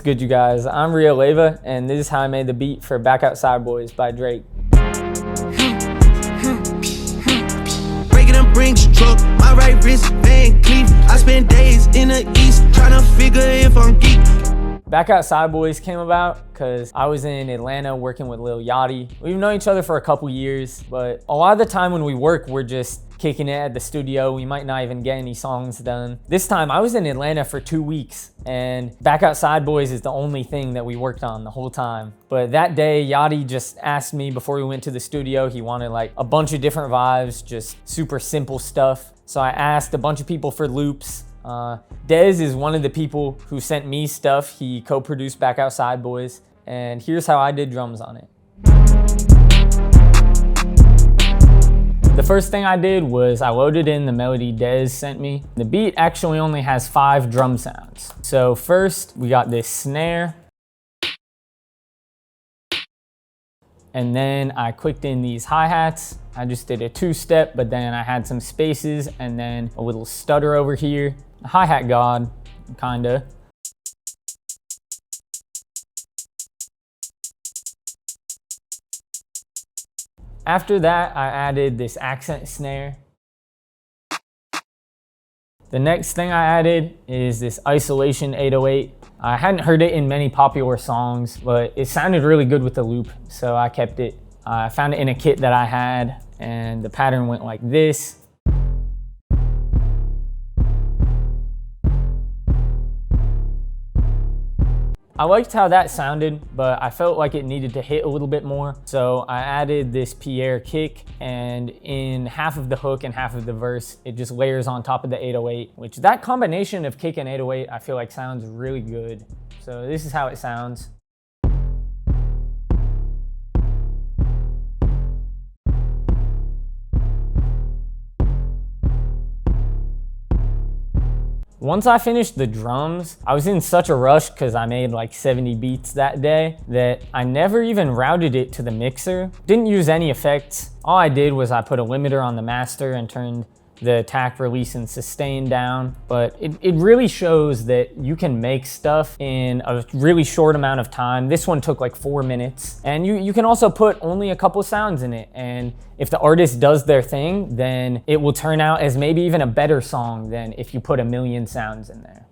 good, you guys? I'm Rio Leyva, and this is how I made the beat for Back Outside Boys by Drake. Breaking them brinks truck, my right wrist, Van Cleef. I spend days in the east, trying to figure if I'm geek. Back Outside Boys came about because I was in Atlanta working with Lil Yachty. We've known each other for a couple years, but a lot of the time when we work, we're just kicking it at the studio. We might not even get any songs done. This time I was in Atlanta for 2 weeks, and Back Outside Boys is the only thing that we worked on the whole time. But that day, Yachty just asked me before we went to the studio, he wanted like a bunch of different vibes, just super simple stuff. So I asked a bunch of people for loops. Dez is one of the people who sent me stuff. He co-produced Back Outside Boys, and here's how I did drums on it. The first thing I did was I loaded in the melody Dez sent me. The beat actually only has 5 drum sounds. So first we got this snare, and then I clicked in these hi-hats. I just did a 2-step, but then I had some spaces and then a little stutter over here. A hi-hat god, kinda. After that, I added this accent snare. The next thing I added is this isolation 808. I hadn't heard it in many popular songs, but it sounded really good with the loop, so I kept it. I found it in a kit that I had, and the pattern went like this. I liked how that sounded, but I felt like it needed to hit a little bit more. So I added this Pierre kick, and in half of the hook and half of the verse, it just layers on top of the 808, which that combination of kick and 808, I feel like sounds really good. So this is how it sounds. Once I finished the drums, I was in such a rush because I made like 70 beats that day that I never even routed it to the mixer. Didn't use any effects. All I did was I put a limiter on the master and turned the attack, release, and sustain down. But it really shows that you can make stuff in a really short amount of time. This one took like 4 minutes. And you can also put only a couple sounds in it. And if the artist does their thing, then it will turn out as maybe even a better song than if you put a million sounds in there.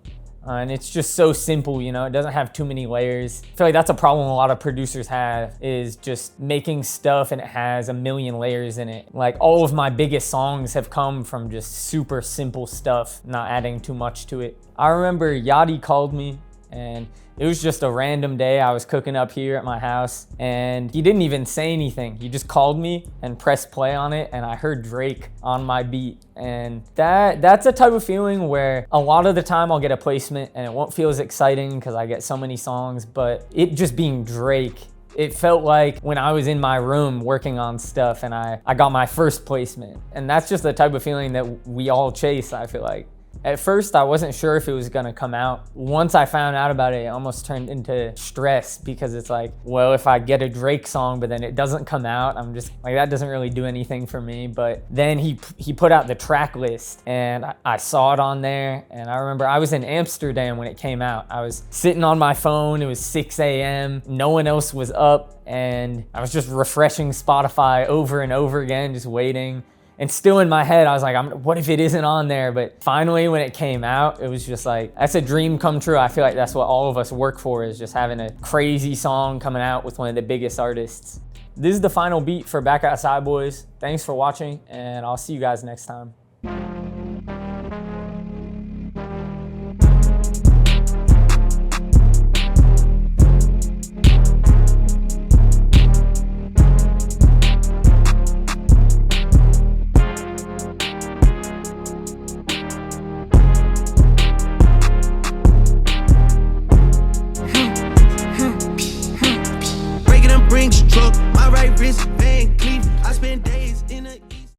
And it's just so simple, you know, it doesn't have too many layers. I feel like that's a problem a lot of producers have, is just making stuff and it has a million layers in it. Like all of my biggest songs have come from just super simple stuff, not adding too much to it. I remember Yachty called me, and it was just a random day. I was cooking up here at my house, and he didn't even say anything. He just called me and pressed play on it, and I heard Drake on my beat. And that's a type of feeling where a lot of the time I'll get a placement and it won't feel as exciting because I get so many songs, but it just being Drake, it felt like when I was in my room working on stuff and I got my first placement. And that's just the type of feeling that we all chase, I feel like. At first, I wasn't sure if it was gonna come out. Once I found out about it, it almost turned into stress because it's like, well, if I get a Drake song, but then it doesn't come out, I'm just like, that doesn't really do anything for me. But then he put out the track list, and I saw it on there. And I remember I was in Amsterdam when it came out. I was sitting on my phone, it was 6 a.m. No one else was up, and I was just refreshing Spotify over and over again, just waiting. And still in my head, I was like, what if it isn't on there? But finally, when it came out, it was just like, that's a dream come true. I feel like that's what all of us work for, is just having a crazy song coming out with one of the biggest artists. This is the final beat for Back Outside Boys. Thanks for watching, and I'll see you guys next time. Truck, my right wrist, Van